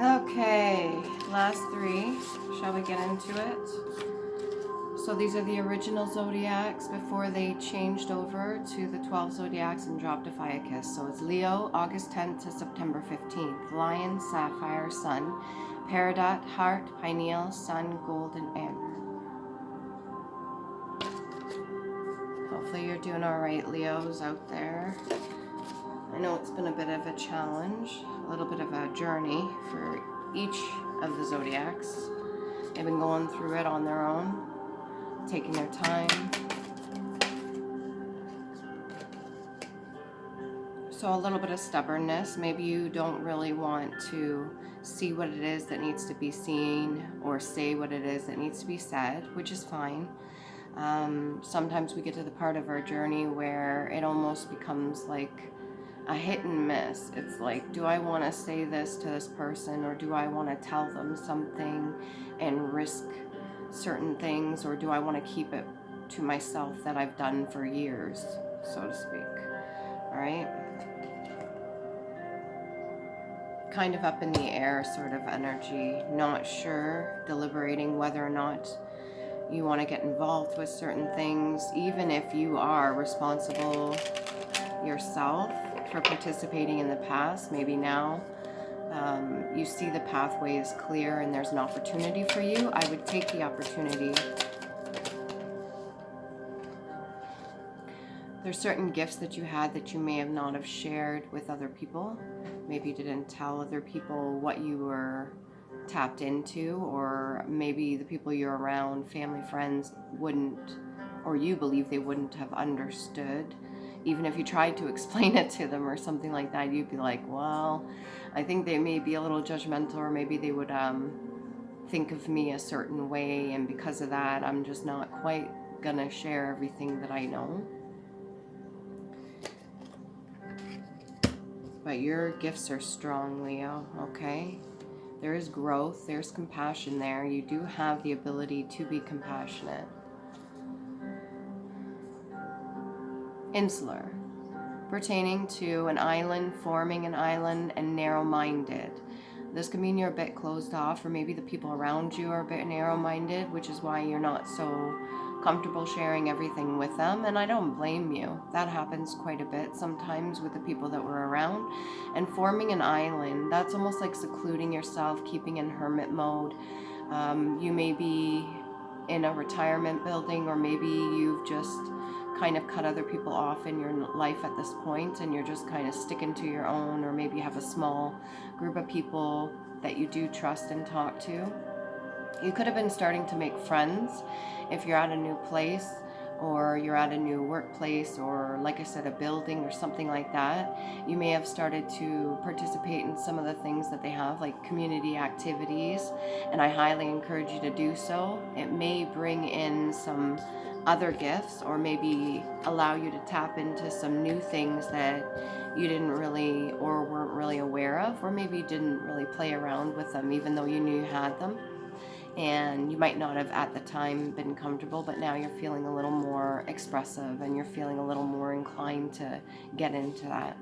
Okay, last three. Shall we get into it? So these are the original zodiacs before they changed over to the 12 zodiacs and dropped a Fiacus. So it's Leo, August 10th to September 15th. Lion, Sapphire, Sun. Peridot, Heart, Pineal, Sun, Gold, and Amber. Hopefully you're doing all right, Leos out there. I know it's been a bit of a challenge, a little bit of a journey for each of the zodiacs. They've been going through it on their own, taking their time. So a little bit of stubbornness. Maybe you don't really want to see what it is that needs to be seen or say what it is that needs to be said, which is fine. Sometimes we get to the part of our journey where it almost becomes like a hit and miss. It's like, do I want to say this to this person, or do I want to tell them something and risk certain things, or do I want to keep it to myself that I've done for years, so to speak? All right. Kind of up in the air sort of energy, not sure, deliberating whether or not you want to get involved with certain things, even if you are responsible yourself for participating in the past. Maybe now you see the pathway is clear and there's an opportunity for you. I would take the opportunity. There's certain gifts that you had that you may have not have shared with other people. Maybe you didn't tell other people what you were tapped into, or maybe the people you're around, family, friends, wouldn't, or you believe they wouldn't have understood. Even if you tried to explain it to them or something like that, you'd be like, well, I think they may be a little judgmental, or maybe they would think of me a certain way, and because of that, I'm just not quite gonna share everything that I know. But your gifts are strong, Leo, okay? There is growth, there's compassion there. You do have the ability to be compassionate. Insular, pertaining to an island, forming an island, and narrow-minded. This could mean you're a bit closed off, or maybe the people around you are a bit narrow-minded, which is why you're not so comfortable sharing everything with them. And I don't blame you. That happens quite a bit sometimes with the people that we're around. And forming an island, that's almost like secluding yourself, keeping in hermit mode. You may be in a retirement building, or maybe you've just kind of cut other people off in your life at this point, and you're just kind of sticking to your own, or maybe you have a small group of people that you do trust and talk to. You could have been starting to make friends if you're at a new place, or you're at a new workplace, or like I said, a building or something like that. You may have started to participate in some of the things that they have, like community activities, and I highly encourage you to do so. It may bring in some other gifts, or maybe allow you to tap into some new things that you didn't really, or weren't really aware of, or maybe you didn't really play around with them even though you knew you had them. And you might not have at the time been comfortable, but now you're feeling a little more expressive, and you're feeling a little more inclined to get into that.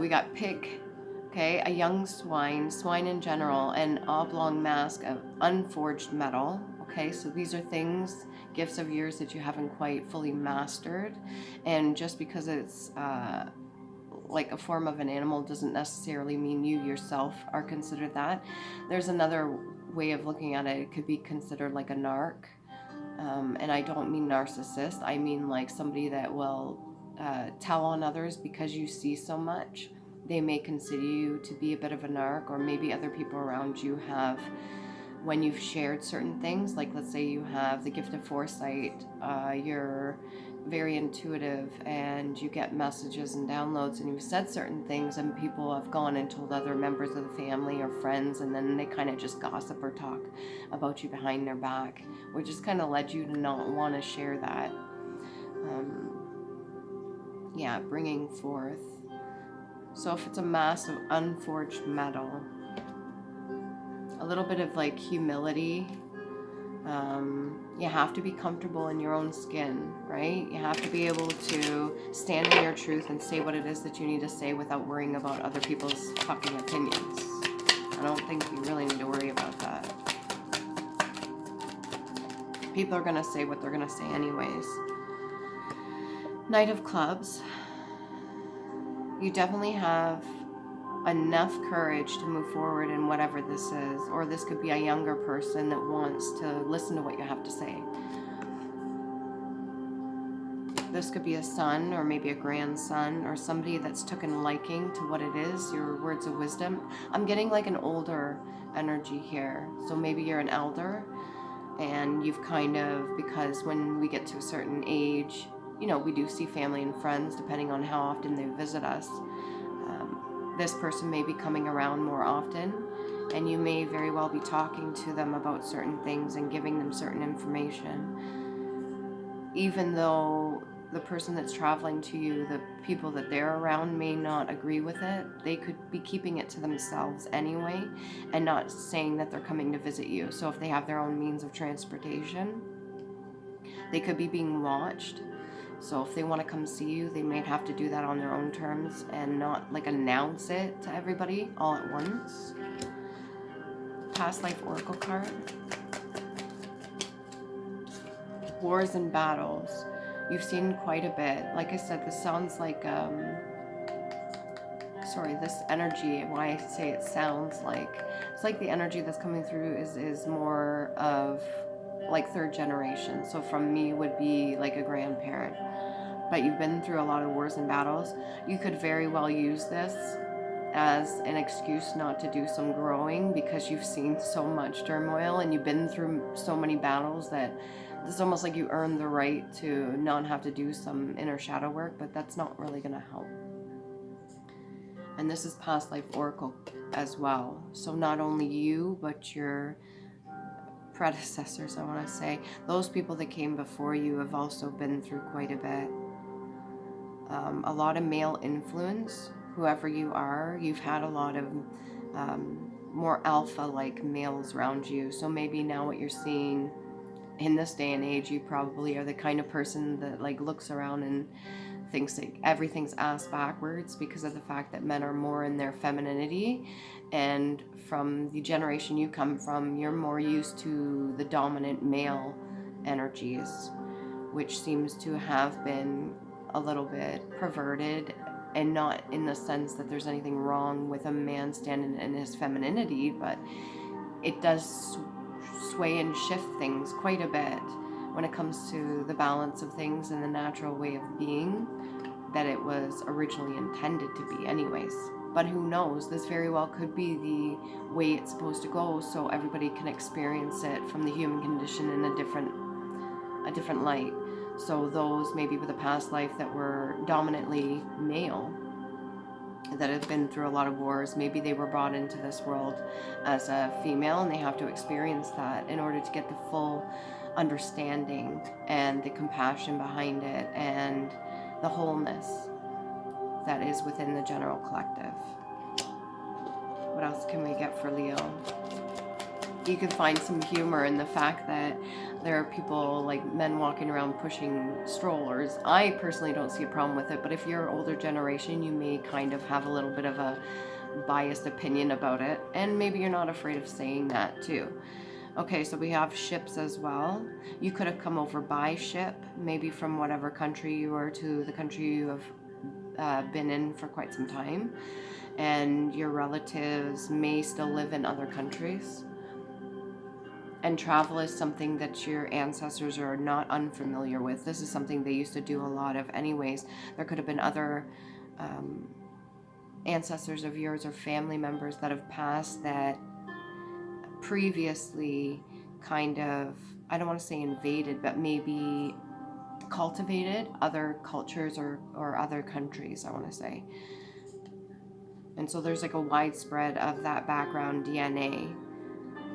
We got pig, okay, a young swine in general, an oblong mask of unforged metal. Okay, so these are things, gifts of yours that you haven't quite fully mastered, and just because it's like a form of an animal doesn't necessarily mean you yourself are considered that. There's another way of looking at it. It could be considered like a narc, and I don't mean narcissist. I mean like somebody that will tell on others because you see so much. They may consider you to be a bit of a narc, or maybe other people around you have, when you've shared certain things, like let's say you have the gift of foresight, you're very intuitive and you get messages and downloads, and you've said certain things, and people have gone and told other members of the family or friends, and then they kind of just gossip or talk about you behind their back, which has kind of led you to not want to share that. Bringing forth. So if it's a mass of unforged metal, a little bit of like humility, You have to be comfortable in your own skin, right? You have to be able to stand in your truth and say what it is that you need to say without worrying about other people's fucking opinions. I don't think you really need to worry about that. People are going to say what they're going to say anyways. Knight of Clubs. You definitely have enough courage to move forward in whatever this is, or this could be a younger person that wants to listen to what you have to say. This could be a son or maybe a grandson or somebody that's taken a liking to what it is, your words of wisdom. I'm getting like an older energy here, so maybe you're an elder and you've kind of, because when we get to a certain age, you know, we do see family and friends depending on how often they visit us. This person may be coming around more often, and you may very well be talking to them about certain things and giving them certain information. Even though the person that's traveling to you, the people that they're around may not agree with it, they could be keeping it to themselves anyway and not saying that they're coming to visit you. So if they have their own means of transportation, they could be being watched. So if they want to come see you, they may have to do that on their own terms and not like announce it to everybody all at once. Past life oracle card. Wars and battles. You've seen quite a bit. Like I said, this sounds like, this energy, why I say it sounds like, it's like the energy that's coming through is more of like third generation. So from me would be like a grandparent. But you've been through a lot of wars and battles. You could very well use this as an excuse not to do some growing because you've seen so much turmoil and you've been through so many battles that it's almost like you earned the right to not have to do some inner shadow work, but that's not really going to help. And this is past life oracle as well. So not only you, but your predecessors, I want to say, those people that came before you have also been through quite a bit. A lot of male influence, whoever you are, you've had a lot of more alpha-like males around you. So maybe now what you're seeing in this day and age, you probably are the kind of person that like looks around and thinks like everything's ass backwards because of the fact that men are more in their femininity. And from the generation you come from, you're more used to the dominant male energies, which seems to have been a little bit perverted, and not in the sense that there's anything wrong with a man standing in his femininity, but it does sway and shift things quite a bit when it comes to the balance of things and the natural way of being that it was originally intended to be anyways. But who knows, this very well could be the way it's supposed to go, so everybody can experience it from the human condition in a different light. So those maybe with a past life that were dominantly male, that have been through a lot of wars, maybe they were brought into this world as a female and they have to experience that in order to get the full understanding and the compassion behind it and the wholeness that is within the general collective. What else can we get for Leo? You can find some humor in the fact that there are people like men walking around pushing strollers. I personally don't see a problem with it, but if you're older generation, you may kind of have a little bit of a biased opinion about it, and maybe you're not afraid of saying that too. Okay, so we have ships as well. You could have come over by ship, maybe from whatever country you are to the country you have been in for quite some time, and your relatives may still live in other countries. And travel is something that your ancestors are not unfamiliar with. This is something they used to do a lot of anyways. There could have been other ancestors of yours or family members that have passed that previously kind of, I don't want to say invaded, but maybe cultivated other cultures or other countries, I want to say. And so there's like a widespread of that background DNA.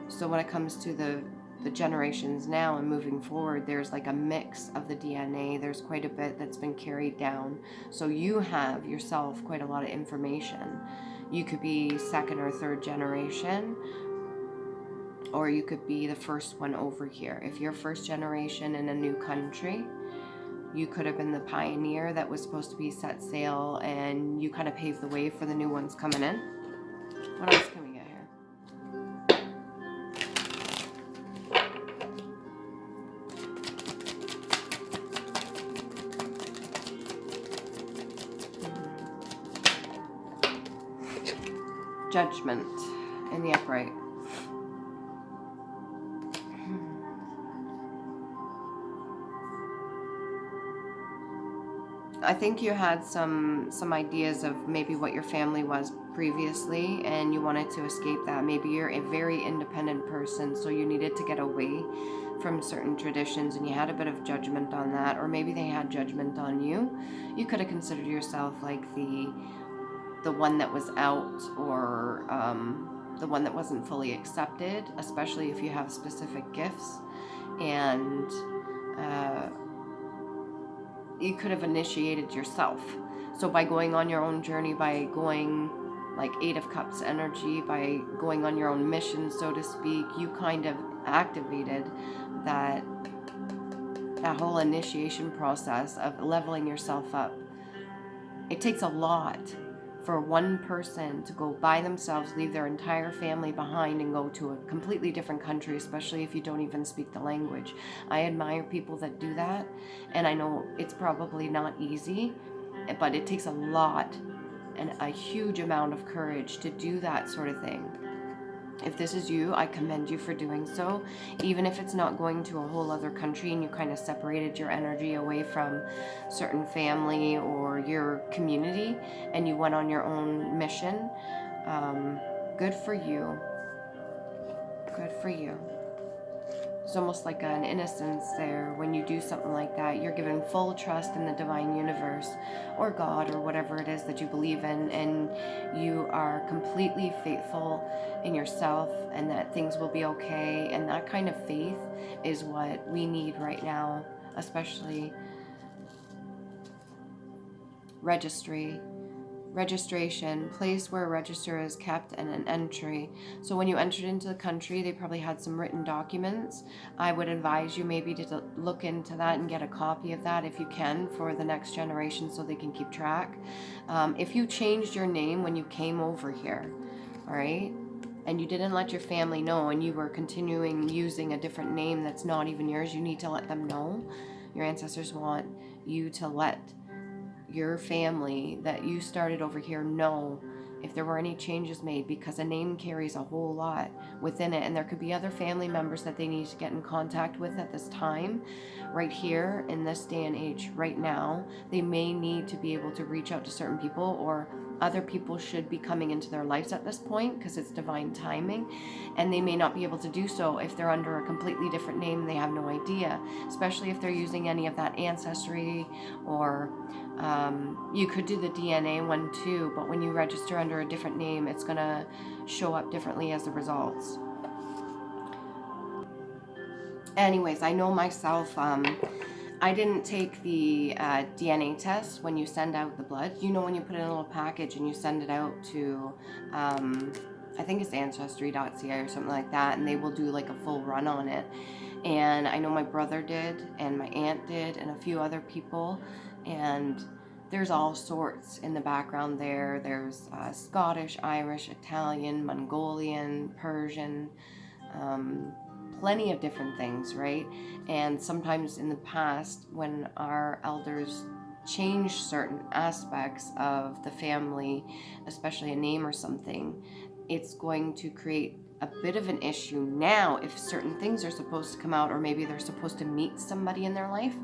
So when it comes to the generations now and moving forward, there's like a mix of the DNA. There's quite a bit that's been carried down. So you have yourself quite a lot of information. You could be second or third generation, or you could be the first one over here. If you're first generation in a new country, you could have been the pioneer that was supposed to be set sail, and you kind of paved the way for the new ones coming in. What else can we get here? Judgment in the upright. I think you had some ideas of maybe what your family was previously, and you wanted to escape that. Maybe you're a very independent person, so you needed to get away from certain traditions, and you had a bit of judgment on that, or maybe they had judgment on you. You could have considered yourself like the one that was out, or the one that wasn't fully accepted, especially if you have specific gifts. And you could have initiated yourself. So by going on your own journey, by going like 8 of Cups energy, by going on your own mission, so to speak, you kind of activated that whole initiation process of leveling yourself up. It takes a lot for one person to go by themselves, leave their entire family behind, and go to a completely different country, especially if you don't even speak the language. I admire people that do that, and I know it's probably not easy, but it takes a lot and a huge amount of courage to do that sort of thing. If this is you, I commend you for doing so, even if it's not going to a whole other country and you kind of separated your energy away from certain family or your community and you went on your own mission. Good for you. Good for you. It's almost like an innocence there when you do something like that. You're given full trust in the divine universe or God or whatever it is that you believe in, and you are completely faithful in yourself and that things will be okay. And that kind of faith is what we need right now, especially registration, place where a register is kept, and an entry. So when you entered into the country, they probably had some written documents. I would advise you maybe to look into that and get a copy of that if you can for the next generation so they can keep track. If you changed your name when you came over here, all right, and you didn't let your family know and you were continuing using a different name that's not even yours, you need to let them know. Your ancestors want you to let your family that you started over here know if there were any changes made, because a name carries a whole lot within it, and there could be other family members that they need to get in contact with at this time, right here in this day and age. Right now they may need to be able to reach out to certain people, or other people should be coming into their lives at this point because it's divine timing, and they may not be able to do so if they're under a completely different name and they have no idea, especially if they're using any of that ancestry, or you could do the DNA one too, but when you register under a different name, it's going to show up differently as the results. Anyways, I know myself, I didn't take the DNA test when you send out the blood. You know, when you put it in a little package and you send it out to, I think it's ancestry.ca or something like that, and they will do like a full run on it. And I know my brother did, and my aunt did, and a few other people. And there's all sorts in the background there. There's Scottish, Irish, Italian, Mongolian, Persian, plenty of different things, right? And sometimes in the past, when our elders changed certain aspects of the family, especially a name or something, it's going to create a bit of an issue now if certain things are supposed to come out, or maybe they're supposed to meet somebody in their life.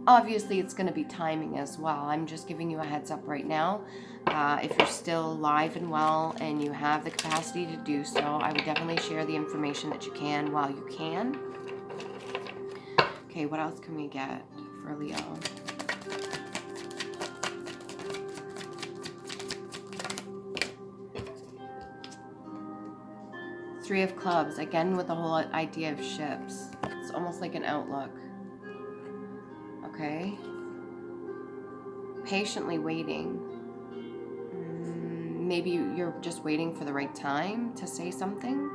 Obviously, it's going to be timing as well. I'm just giving you a heads up right now. If you're still alive and well and you have the capacity to do so, I would definitely share the information that you can while you can. Okay, what else can we get for Leo? Three of Clubs, again with the whole idea of ships. It's almost like an outlook. Okay. Patiently waiting. Maybe you're just waiting for the right time to say something.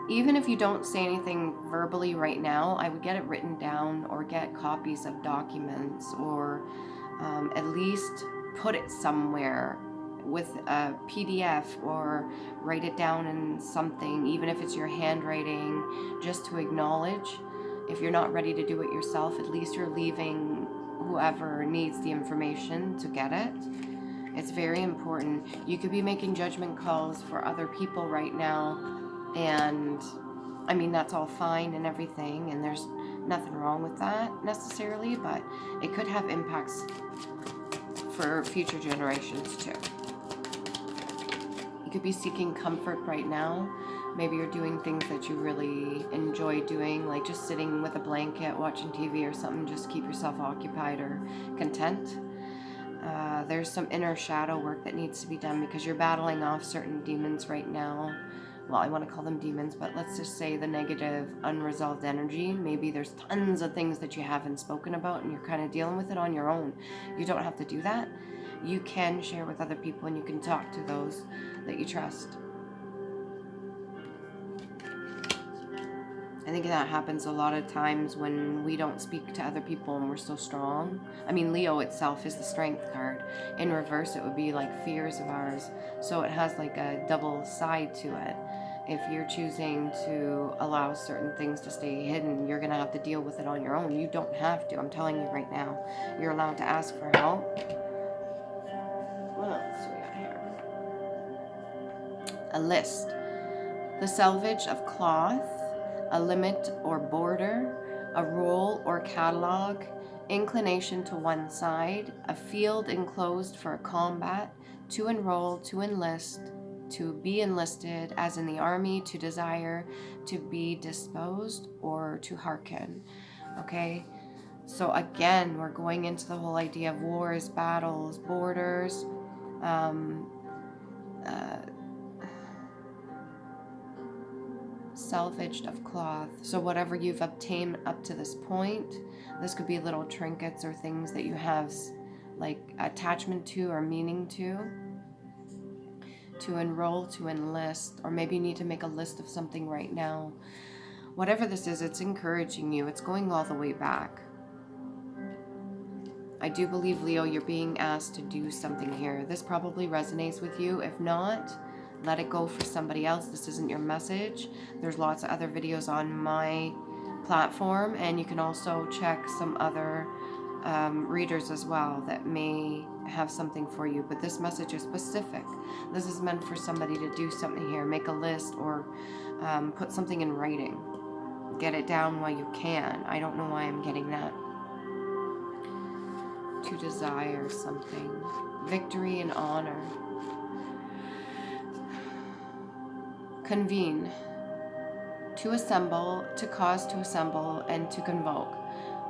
even if you don't say anything verbally right now, I would get it written down or get copies of documents, or at least put it somewhere with a PDF, or write it down in something, even if it's your handwriting, just to acknowledge. If you're not ready to do it yourself, at least you're leaving whoever needs the information to get it. It's very important. You could be making judgment calls for other people right now, and I mean, that's all fine and everything, and there's nothing wrong with that necessarily, but it could have impacts for future generations too. You could be seeking comfort right now. Maybe you're doing things that you really enjoy doing, like just sitting with a blanket, watching TV or something, just keep yourself occupied or content. There's some inner shadow work that needs to be done because you're battling off certain demons right now. Well, I want to call them demons, but let's just say the negative, unresolved energy. Maybe there's tons of things that you haven't spoken about and you're kind of dealing with it on your own. You don't have to do that. You can share with other people, and you can talk to those that you trust. I think that happens a lot of times when we don't speak to other people and we're so strong. I mean, Leo itself is the strength card. In reverse, it would be like fears of ours. So it has like a double side to it. If you're choosing to allow certain things to stay hidden, you're going to have to deal with it on your own. You don't have to. I'm telling you right now. You're allowed to ask for help. What else do we got here? A list. The salvage of cloth, a limit or border, a roll or catalog, inclination to one side, a field enclosed for combat, to enroll, to enlist, to be enlisted, as in the army, to desire, to be disposed, or to hearken. Okay? So again, we're going into the whole idea of wars, battles, borders, salvaged of cloth. So whatever you've obtained up to this point, this could be little trinkets or things that you have like attachment to or meaning to enroll, to enlist, or maybe you need to make a list of something right now. Whatever this is, it's encouraging you. It's going all the way back. I do believe, Leo, you're being asked to do something here. This probably resonates with you. If not, let it go for somebody else. This isn't your message. There's lots of other videos on my platform, and you can also check some other readers as well that may have something for you. But this message is specific. This is meant for somebody to do something here. Make a list, or put something in writing. Get it down while you can. I don't know why I'm getting that. To desire something. Victory and honor. Convene. To assemble, to cause to assemble, and to convoke.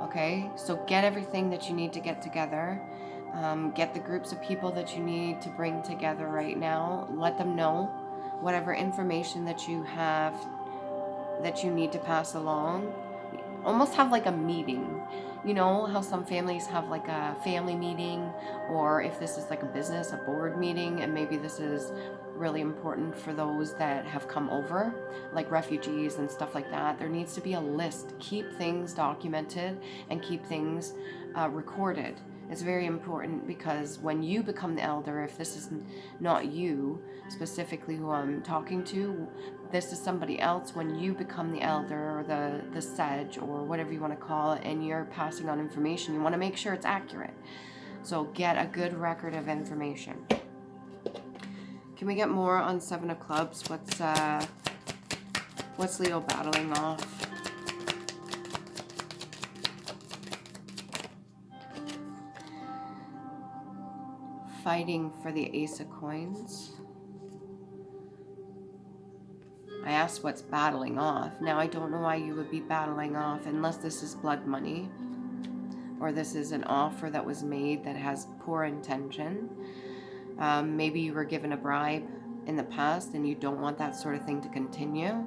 Okay, so get everything that you need to get together. Get the groups of people that you need to bring together right now. Let them know whatever information that you have that you need to pass along. Almost have like a meeting. You know how some families have like a family meeting, or if this is like a business, a board meeting, and maybe this is really important for those that have come over, like refugees and stuff like that. There needs to be a list. Keep things documented and keep things recorded. It's very important, because when you become the elder, if this is not you specifically who I'm talking to, this is somebody else. When you become the elder, or the sedge, or whatever you want to call it, and you're passing on information, you want to make sure it's accurate. So get a good record of information. Can we get more on Seven of Clubs? What's Leo battling off? Fighting for the Ace of Coins. I asked what's battling off. Now, I don't know why you would be battling off, unless this is blood money, or this is an offer that was made that has poor intention. Maybe you were given a bribe in the past and you don't want that sort of thing to continue.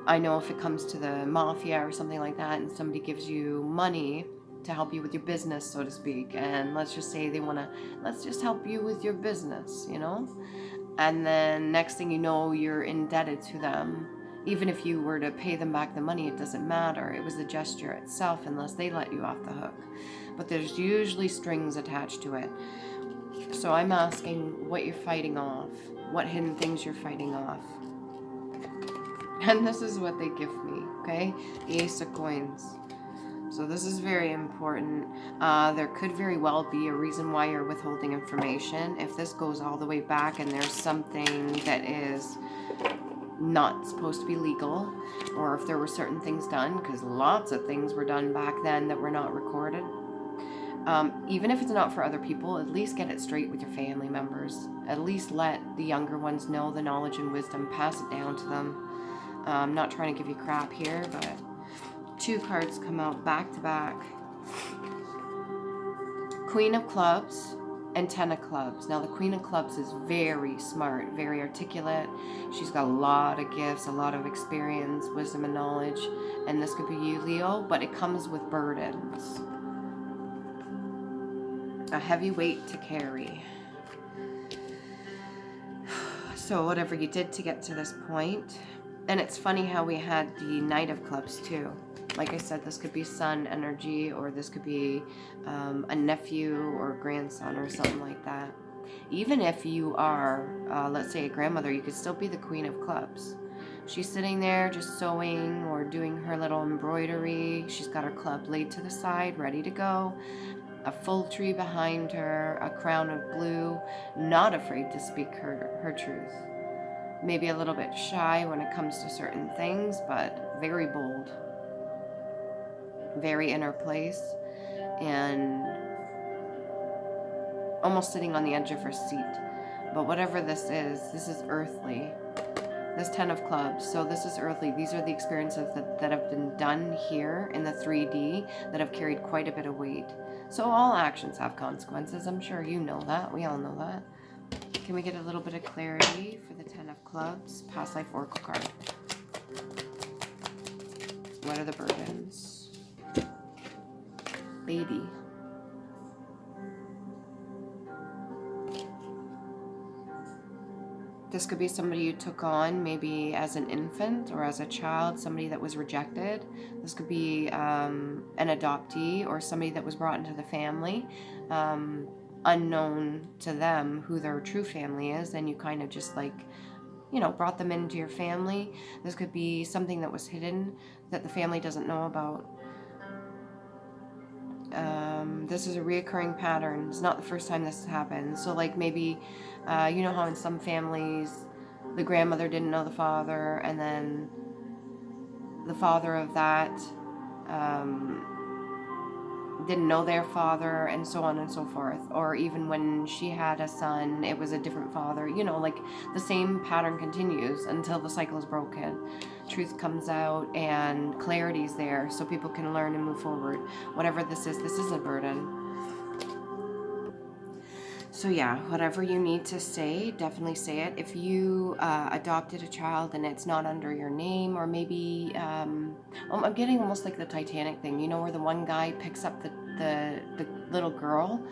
I know if it comes to the mafia or something like that, and somebody gives you money to help you with your business, so to speak, and let's just say they want to, let's just help you with your business, you know? And then next thing you know, you're indebted to them, Even if you were to pay them back the money, it doesn't matter. It was the gesture itself, unless they let you off the hook. But there's usually strings attached to it. So I'm asking what you're fighting off, what hidden things you're fighting off. And this is what they give me, okay? The Ace of Coins. So this is very important. There could very well be a reason why you're withholding information. If this goes all the way back and there's something that is not supposed to be legal, or if there were certain things done, because lots of things were done back then that were not recorded. Even if it's not for other people, at least get it straight with your family members. At least let the younger ones know the knowledge and wisdom, pass it down to them. I'm not trying to give you crap here, but 2 cards come out back to back. Queen of Clubs and 10 of Clubs. Now the Queen of Clubs is very smart, very articulate. She's got a lot of gifts, a lot of experience, wisdom and knowledge. And this could be you, Leo, but it comes with burdens. A heavy weight to carry. So whatever you did to get to this point. And it's funny how we had the Knight of Clubs too. Like I said, this could be son energy, or this could be a nephew or grandson or something like that. Even if you are, let's say, a grandmother, you could still be the Queen of Clubs. She's sitting there just sewing or doing her little embroidery. She's got her club laid to the side, ready to go. A full tree behind her, a crown of blue, not afraid to speak her truth. Maybe a little bit shy when it comes to certain things, but very bold. Very in her place, and almost sitting on the edge of her seat. But whatever this is earthly. This 10 of Clubs, so this is earthly. These are the experiences that have been done here in the 3D that have carried quite a bit of weight. So all actions have consequences. I'm sure you know that. We all know that. Can we get a little bit of clarity for the 10 of Clubs? Past life oracle card. What are the burdens? Baby. This could be somebody you took on maybe as an infant or as a child, somebody that was rejected. This could be an adoptee or somebody that was brought into the family, unknown to them who their true family is, and you kind of just like, you know, brought them into your family. This could be something that was hidden that the family doesn't know about. This is a reoccurring pattern. It's not the first time this has happened. So like maybe, you know how in some families, the grandmother didn't know the father, and then the father of that didn't know their father, and so on and so forth. Or even when she had a son, it was a different father. You know, like the same pattern continues until the cycle is broken. Truth comes out and clarity's there so people can learn and move forward. Whatever this is a burden. So yeah, whatever you need to say, definitely say it. If you adopted a child and it's not under your name, or maybe, I'm getting almost like the Titanic thing, you know, where the one guy picks up the little girl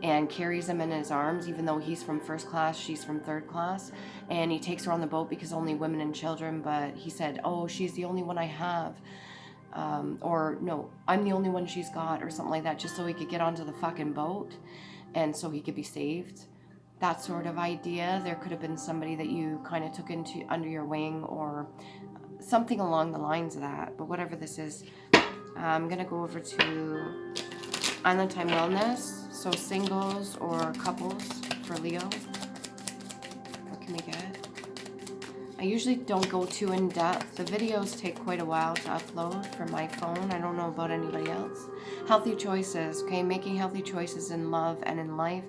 and carries him in his arms, even though he's from first class, she's from third class, and he takes her on the boat because only women and children, but he said, oh, she's the only one I have, or no, I'm the only one she's got, or something like that, just so he could get onto the fucking boat, and so he could be saved. That sort of idea. There could have been somebody that you kind of took into under your wing, or something along the lines of that, but whatever this is, I'm gonna go over to Island Time Wellness. So singles or couples for Leo. What can we get? I usually don't go too in depth. The videos take quite a while to upload from my phone. I don't know about anybody else. Healthy choices, okay? Making healthy choices in love and in life.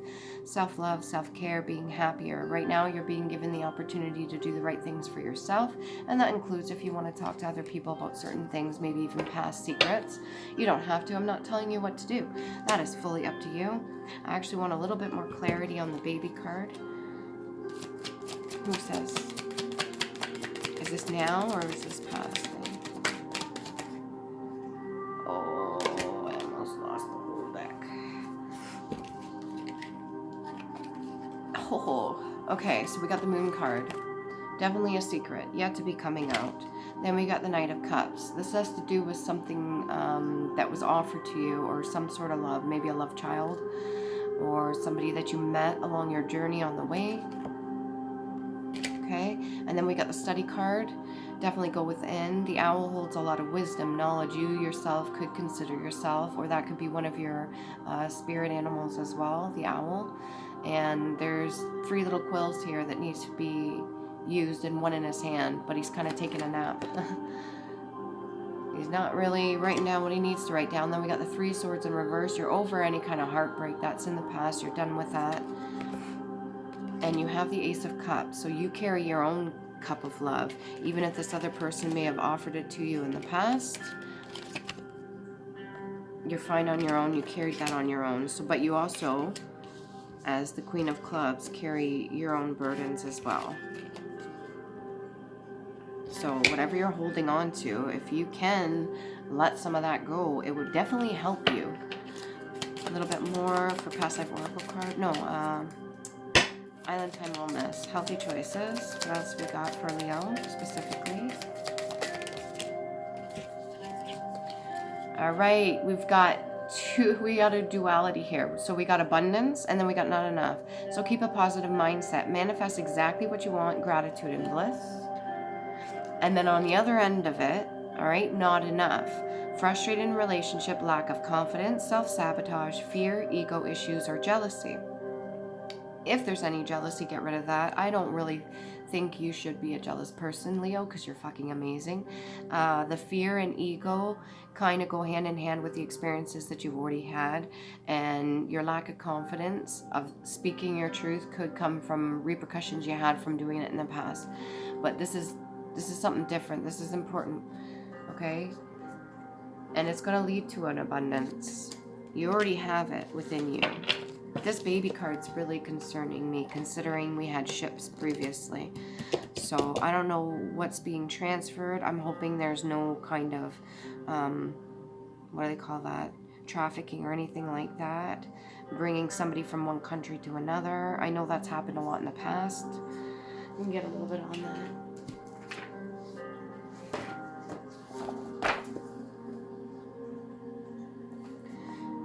Self-love, self-care, being happier. Right now you're being given the opportunity to do the right things for yourself, and that includes if you want to talk to other people about certain things, maybe even past secrets. You don't have to. I'm not telling you what to do. That is fully up to you. I actually want a little bit more clarity on the baby card. Who says? Is this now or is this past? Oh, I almost lost the whole deck. Oh, okay, so we got the moon card. Definitely a secret, yet to be coming out. Then we got the Knight of Cups. This has to do with something that was offered to you, or some sort of love, maybe a love child, or somebody that you met along your journey on the way. Okay, and then we got the Study card. Definitely go within. The owl holds a lot of wisdom, knowledge. You yourself could consider yourself, or that could be one of your spirit animals as well, the owl. And there's 3 little quills here that needs to be used, and 1 in his hand, but he's kind of taking a nap. He's not really writing down what he needs to write down. Then we got the 3 swords in reverse. You're over any kind of heartbreak that's in the past. You're done with that. And you have the Ace of Cups. So you carry your own cup of love, even if this other person may have offered it to you in the past. You're fine on your own. You carried that on your own. So, but you also, as the Queen of Clubs, carry your own burdens as well. So whatever you're holding on to, if you can let some of that go, it would definitely help you. A little bit more for past life oracle card. No, Island Time Wellness, healthy choices. What else we got for Leo specifically? All right, we got a duality here. So we got abundance, and then we got not enough. So keep a positive mindset. Manifest exactly what you want, gratitude and bliss. And then on the other end of it, all right, not enough. Frustrated in relationship, lack of confidence, self-sabotage, fear, ego issues, or jealousy. If there's any jealousy, get rid of that. I don't really think you should be a jealous person, Leo, because you're fucking amazing. The fear and ego kind of go hand in hand with the experiences that you've already had, and your lack of confidence of speaking your truth could come from repercussions you had from doing it in the past. But this is something different. This is important, okay? And it's going to lead to an abundance. You already have it within you. This baby card's really concerning me, considering we had ships previously. So I don't know what's being transferred. I'm hoping there's no kind of, what do they call that? Trafficking or anything like that. Bringing somebody from one country to another. I know that's happened a lot in the past. We can get a little bit on that.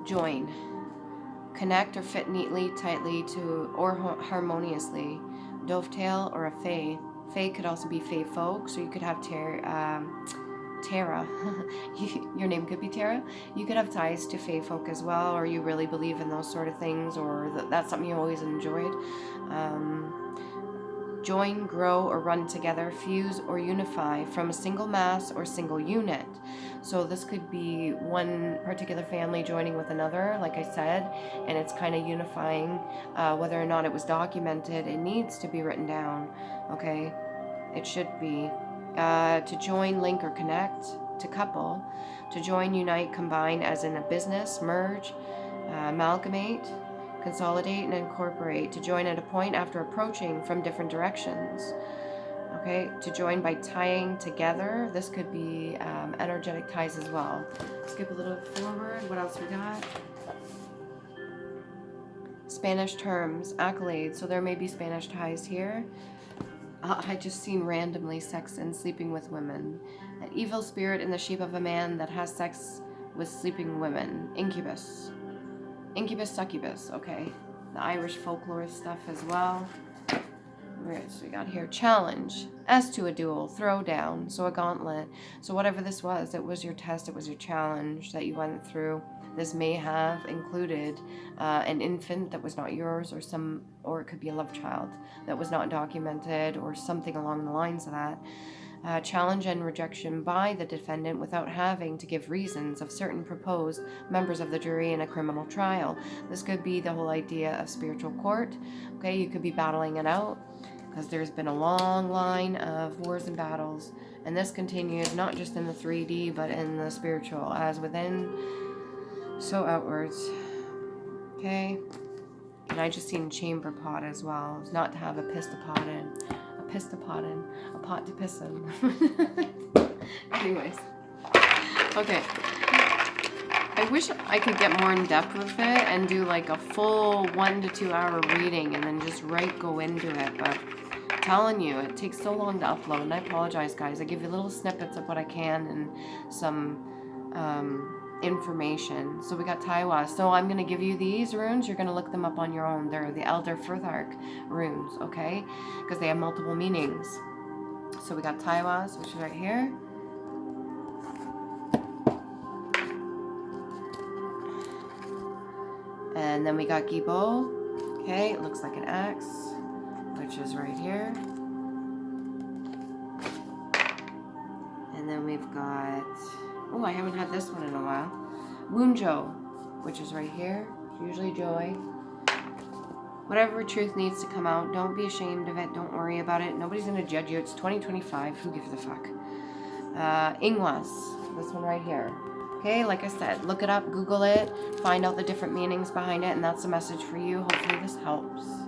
Join. Connect or fit neatly, tightly to, or harmoniously. Dovetail or a fae. Fae could also be fae folk, so you could have Tara. Your name could be Tara. You could have ties to fae folk as well, or you really believe in those sort of things, or that's something you always enjoyed. Join, grow, or run together, fuse, or unify from a single mass or single unit. So this could be one particular family joining with another, like I said, and it's kind of unifying. Whether or not it was documented, it needs to be written down, okay? It should be. To join, link, or connect, to couple. To join, unite, combine, as in a business, merge, amalgamate, consolidate, and incorporate. To join at a point after approaching from different directions. Okay, to join by tying together. This could be energetic ties as well. Skip a little forward. What else we got? Spanish terms, accolades. So there may be Spanish ties here. I just seen randomly sex and sleeping with women. An evil spirit in the shape of a man that has sex with sleeping women. Incubus. Incubus, succubus. Okay. The Irish folklore stuff as well. So we got here, challenge. As to a duel, throw down, so a gauntlet. So whatever this was, it was your test, it was your challenge that you went through. This may have included an infant that was not yours, or it could be a love child that was not documented, or something along the lines of that. Challenge and rejection by the defendant without having to give reasons of certain proposed members of the jury in a criminal trial. This could be the whole idea of spiritual court. Okay, you could be battling it out, because there's been a long line of wars and battles, and this continues not just in the 3D but in the spiritual, as within so outwards. Okay, and I just seen chamber pot as well. It's not to have a pistopot in, a pot to piss in. Anyways, okay, I wish I could get more in depth with it and do like a full 1 to 2 hour reading and then just go into it, but telling you, it takes so long to upload, and I apologize, guys. I give you little snippets of what I can and some information. So we got Taiwa. So I'm going to give you these runes. You're going to look them up on your own. They're the Elder Firthark runes, okay? Because they have multiple meanings. So we got Taiwas, which is right here. And then we got Gibo. Okay, it looks like an X, which is right here. And then we've got, oh, I haven't had this one in a while. Wunjo, which is right here. Usually joy. Whatever truth needs to come out, don't be ashamed of it. Don't worry about it. Nobody's going to judge you. It's 2025. Who gives a fuck? Ingwas, this one right here. Okay, like I said, look it up, Google it, find out the different meanings behind it, and that's a message for you. Hopefully this helps.